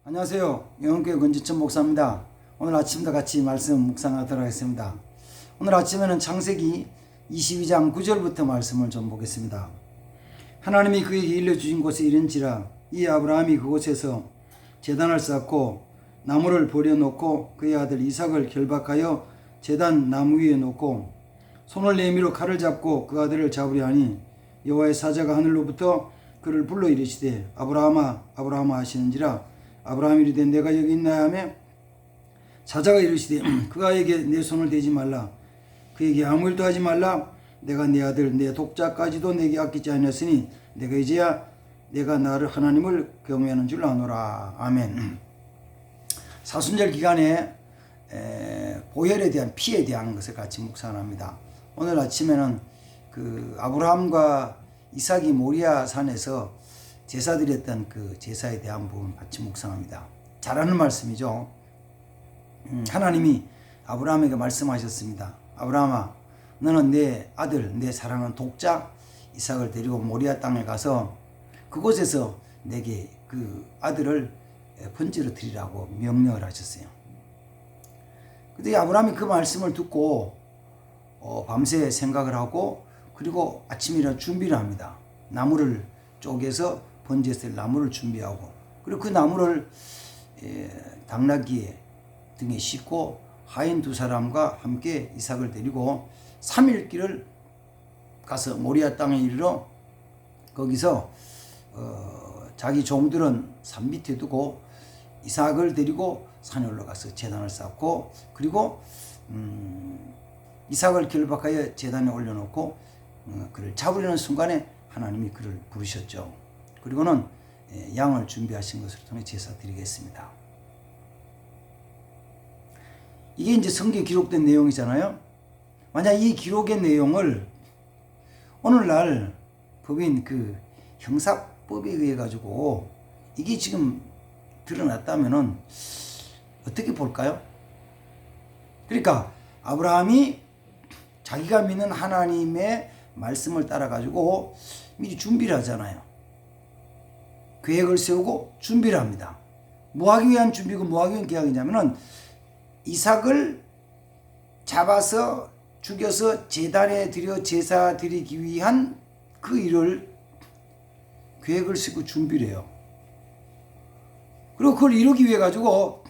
안녕하세요. 영흥교회 권지천 목사입니다. 오늘 아침도 같이 말씀 묵상하도록 하겠습니다. 오늘 아침에는 창세기 22장 9절부터 말씀을 좀 보겠습니다. 하나님이 그에게 일러주신 곳에 이른지라 이 아브라함이 그곳에서 제단을 쌓고 나무를 버려놓고 그의 아들 이삭을 결박하여 제단 나무 위에 놓고 손을 내밀어 칼을 잡고 그 아들을 잡으려 하니 여호와의 사자가 하늘로부터 그를 불러 이르시되 아브라함아 아브라함아 하시는지라 아브라함이 이르되 내가 여기 있나이다 하며 사자가 이르시되 그가에게 내 손을 대지 말라 그에게 아무 일도 하지 말라 내가 내 아들 내 독자까지도 내게 아끼지 아니하였으니 내가 이제야 내가 나를 하나님을 경외하는 줄 아노라. 아멘. 사순절 기간에 보혈에 대한 피에 대한 것을 같이 묵상합니다. 오늘 아침에는 그 아브라함과 이삭이 모리아 산에서 제사 드렸던 그 제사에 대한 부분 같이 묵상합니다. 잘하는 말씀이죠. 하나님이 아브라함에게 말씀하셨습니다. 아브라함아, 너는 내 아들, 내 사랑하는 독자 이삭을 데리고 모리아 땅에 가서 그곳에서 내게 그 아들을 번제로 드리라고 명령을 하셨어요. 그때 아브라함이 그 말씀을 듣고 밤새 생각을 하고 그리고 아침이라 준비를 합니다. 나무를 쪼개서 번제할 나무를 준비하고 그리고 그 나무를 당나귀 등에 싣고 하인 두 사람과 함께 이삭을 데리고 3일 길을 가서 모리아 땅에 이르러 거기서 자기 종들은 산 밑에 두고 이삭을 데리고 산에 올라가서 제단을 쌓고 그리고 이삭을 결박하여 제단에 올려놓고 그를 잡으려는 순간에 하나님이 그를 부르셨죠. 그리고는 양을 준비하신 것을 통해 제사 드리겠습니다. 이게 이제 성경에 기록된 내용이잖아요. 만약 이 기록의 내용을 오늘날 법인 그 형사법에 의해 가지고 이게 지금 드러났다면은 어떻게 볼까요? 그러니까 아브라함이 자기가 믿는 하나님의 말씀을 따라 가지고 미리 준비를 하잖아요. 계획을 세우고 준비를 합니다. 뭐 하기 위한 준비고 뭐 하기 위한 계획이냐면은 이삭을 잡아서 죽여서 제단에 드려 제사 드리기 위한 그 일을 계획을 세우고 준비를 해요. 그리고 그걸 이루기 위해 가지고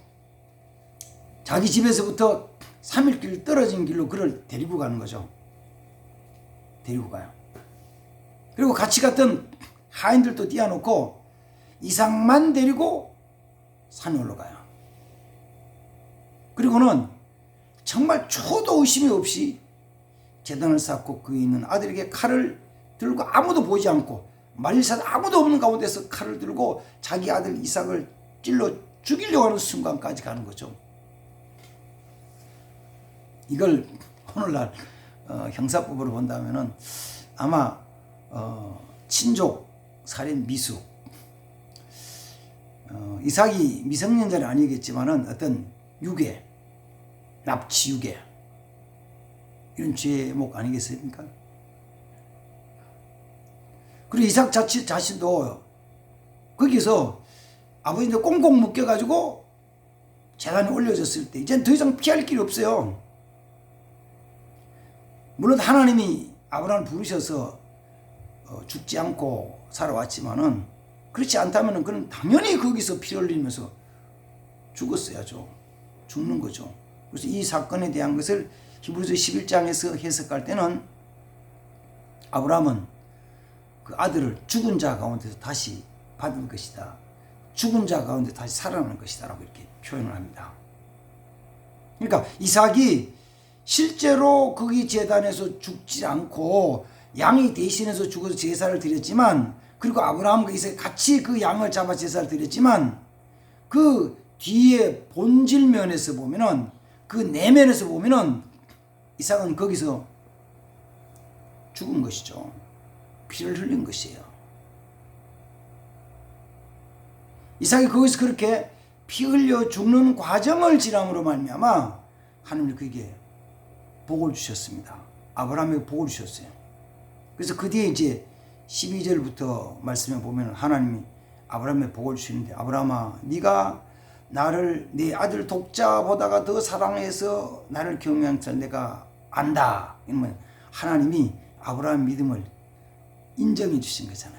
자기 집에서부터 3일 길 떨어진 길로 그를 데리고 가는 거죠. 데리고 가요. 그리고 같이 갔던 하인들도 띄워놓고 이삭만 데리고 산에 올라가요. 그리고는 정말 초도 의심이 없이 제단을 쌓고 그 있는 아들에게 칼을 들고 아무도 보지 않고 말릴사도 아무도 없는 가운데서 칼을 들고 자기 아들 이삭을 찔러 죽이려고 하는 순간까지 가는 거죠. 이걸 오늘날 형사법으로 본다면은 아마 친족 살인 미수 이삭이 미성년자는 아니겠지만은 어떤 유괴, 납치 유괴 이런 죄목 아니겠습니까? 그리고 이삭 자신도 거기서 아버지한테 꽁꽁 묶여가지고 제단에 올려졌을 때 이제 더 이상 피할 길이 없어요. 물론 하나님이 아브라함을 부르셔서 죽지 않고 살아왔지만은 그렇지 않다면 그는 당연히 거기서 피 흘리면서 죽었어야죠. 죽는 거죠. 그래서 이 사건에 대한 것을 히브리서 11장에서 해석할 때는 아브라함은 그 아들을 죽은 자 가운데서 다시 받은 것이다. 죽은 자 가운데 다시 살아나는 것이다 라고 이렇게 표현을 합니다. 그러니까 이삭이 실제로 거기 제단에서 죽지 않고 양이 대신해서 죽어서 제사를 드렸지만 그리고 아브라함과 이삭이 같이 그 양을 잡아 제사를 드렸지만 그 뒤에 본질 면에서 보면은 그 내면에서 보면은 이삭은 거기서 죽은 것이죠. 피를 흘린 것이에요. 이삭이 거기서 그렇게 피 흘려 죽는 과정을 지남으로 말미암아 하나님이 그에게 복을 주셨습니다. 아브라함에게 복을 주셨어요. 그래서 그 뒤에 이제 12절부터 말씀해 보면 하나님이 아브라함의 복을 주시는데 아브라함아 네가 나를 내 아들 독자보다가 더 사랑해서 나를 경외한 줄 내가 안다. 이러면 하나님이 아브라함 믿음을 인정해 주신 거잖아요.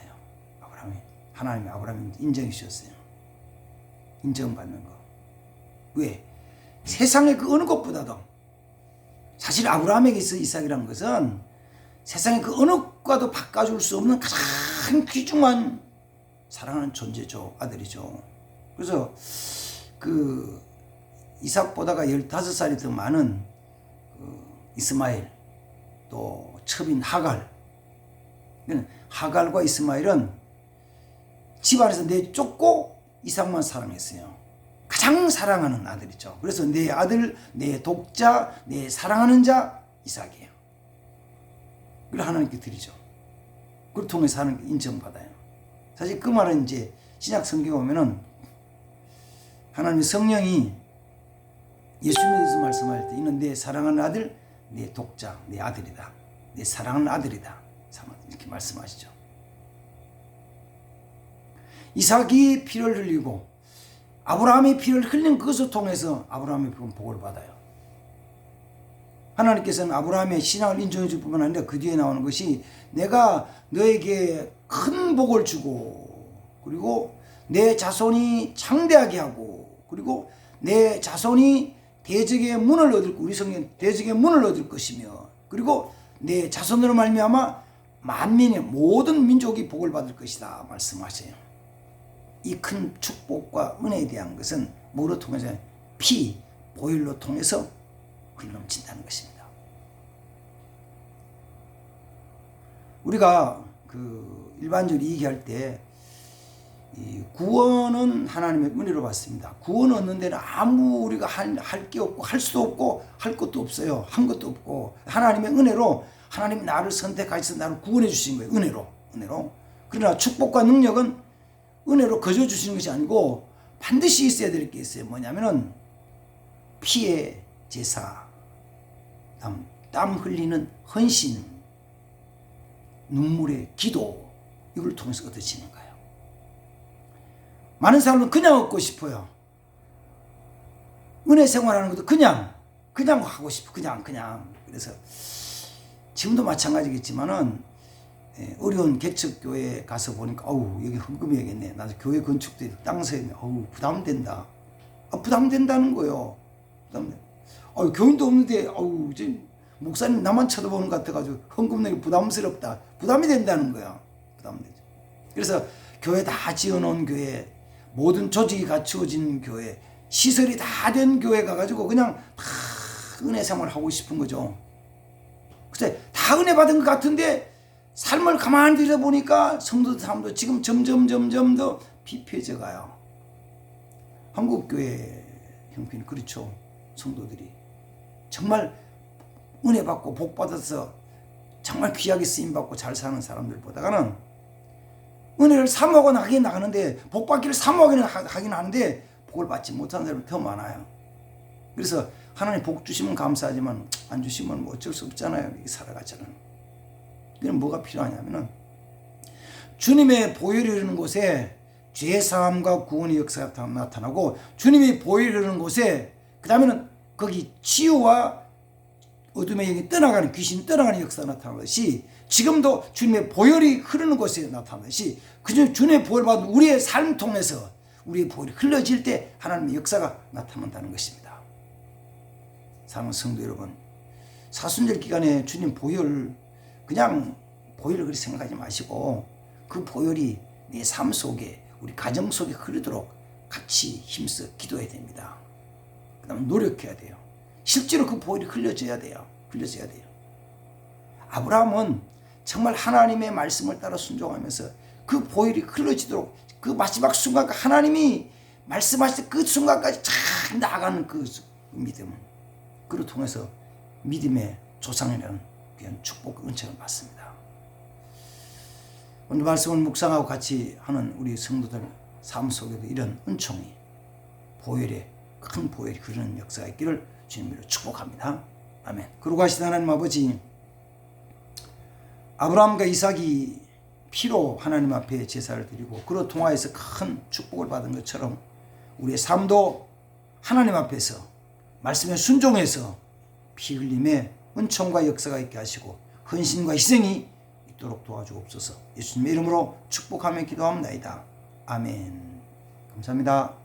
하나님이 아브라함을 인정해 주셨어요. 인정받는 거. 왜? 세상의 그 어느 것보다도 사실 아브라함에게 있어 이삭이라는 것은 세상의 그 어느 것과도 바꿔줄 수 없는 가장 귀중한 사랑하는 존재죠. 아들이죠. 그래서 그 이삭보다가 15살이 더 많은 그 이스마엘, 또 첩인 하갈. 하갈과 이스마엘은 집안에서 내쫓고 이삭만 사랑했어요. 가장 사랑하는 아들이죠. 그래서 내 아들, 내 독자, 내 사랑하는 자 이삭이에요. 그걸 하나님께 드리죠. 그걸 통해서 하나님께 인정받아요. 사실 그 말은 이제 신약 성경에 보면은 하나님의 성령이 예수님께서 말씀할 때 이는 내 사랑하는 아들, 내 독자, 내 아들이다. 내 사랑하는 아들이다. 이렇게 말씀하시죠. 이삭이 피를 흘리고 아브라함이 피를 흘린 그것을 통해서 아브라함이 복을 받아요. 하나님께서는 아브라함의 신앙을 인정해 줄 뿐만 아니라 그 뒤에 나오는 것이 내가 너에게 큰 복을 주고 그리고 내 자손이 창대하게 하고 그리고 내 자손이 대적의 문을 얻을 우리 성경 대적의 문을 얻을 것이며 그리고 내 자손으로 말미암아 만민의 모든 민족이 복을 받을 것이다 말씀하세요. 이 큰 축복과 은혜에 대한 것은 뭐로 통해서 피, 보혈로 통해서 흘러넘친다는 것입니다. 우리가 그 일반적으로 얘기할 때 이 구원은 하나님의 은혜로 받습니다. 구원 얻는 데는 아무 우리가 할 게 없고 할 수도 없고 할 것도 없어요. 한 것도 없고 하나님의 은혜로 하나님이 나를 선택하셔서 나를 구원해 주신 거예요. 은혜로. 그러나 축복과 능력은 은혜로 거저 주시는 것이 아니고 반드시 있어야 될 게 있어요. 뭐냐면은 피의 제사, 땀 흘리는 헌신, 눈물의 기도 이걸 통해서 얻어지는 거예요. 많은 사람은 그냥 얻고 싶어요. 은혜 생활하는 것도 그냥 하고 싶어. 그냥. 그래서 지금도 마찬가지겠지만은 어려운 개척교회에 가서 보니까 여기 헌금해야겠네. 나도 교회 건축도 땅 사야겠네. 부담된다. 부담된다는 거예요. 교인도 없는데 이제 목사님 나만 쳐다보는 것 같아가지고 헌금 내기 부담스럽다. 부담이 된다는 거야. 부담되죠. 그래서 교회 다 지어놓은 교회, 모든 조직이 갖추어진 교회, 시설이 다 된 교회 가가지고 그냥 다 은혜 생활을 하고 싶은 거죠. 그래서 다 은혜 받은 것 같은데 삶을 가만히 들여다보니까 성도들 삶도 지금 점점 더 비폐해져 가요. 한국교회 형편이 그렇죠. 성도들이 정말 은혜 받고 복 받아서 정말 귀하게 쓰임받고 잘 사는 사람들보다는 은혜를 사모하고 나가는데 복 받기를 사모하기는 하긴 하는데 복을 받지 못하는 사람이 더 많아요. 그래서 하나님 복 주시면 감사하지만 안 주시면 뭐 어쩔 수 없잖아요. 이렇게 살아가잖아요. 그럼 뭐가 필요하냐면은 주님의 보혈이 흐르는 곳에 죄사함과 구원의 역사가 나타나고 주님의 보혈이 흐르는 곳에 그 다음에는 거기 치유와 어둠의 영이 떠나가는 귀신 떠나가는 역사가 나타나듯이 지금도 주님의 보혈이 흐르는 곳에 나타나듯이 그중 주님의 보혈 받은 우리의 삶 통해서 우리의 보혈이 흘러질 때 하나님의 역사가 나타난다는 것입니다. 사랑하는 성도 여러분, 사순절 기간에 주님 보혈 그냥 보혈을 그렇게 생각하지 마시고 그 보혈이 내 삶 속에 우리 가정 속에 흐르도록 같이 힘써 기도해야 됩니다. 그 다음에 노력해야 돼요. 실제로 그 보혈이 흘려져야 돼요. 아브라함은 정말 하나님의 말씀을 따라 순종하면서 그 보혈이 흘러지도록 그 마지막 순간 하나님이 말씀하실 그 순간까지 쫙 나아가는 그 믿음, 그를 통해서 믿음의 조상이라는 귀한 축복과 은총을 받습니다. 오늘 말씀을 묵상하고 같이 하는 우리 성도들 삶 속에도 이런 은총이 큰 보혈이 흐르는 역사가 있기를 주님으로 축복합니다. 아멘. 그러고 하시는 하나님 아버지, 아브라함과 이삭이 피로 하나님 앞에 제사를 드리고 그로 통하여서 큰 축복을 받은 것처럼 우리의 삶도 하나님 앞에서 말씀에 순종해서 피 흘림의 은총과 역사가 있게 하시고 헌신과 희생이 있도록 도와주옵소서. 예수님의 이름으로 축복하며 기도합니다. 아멘. 감사합니다.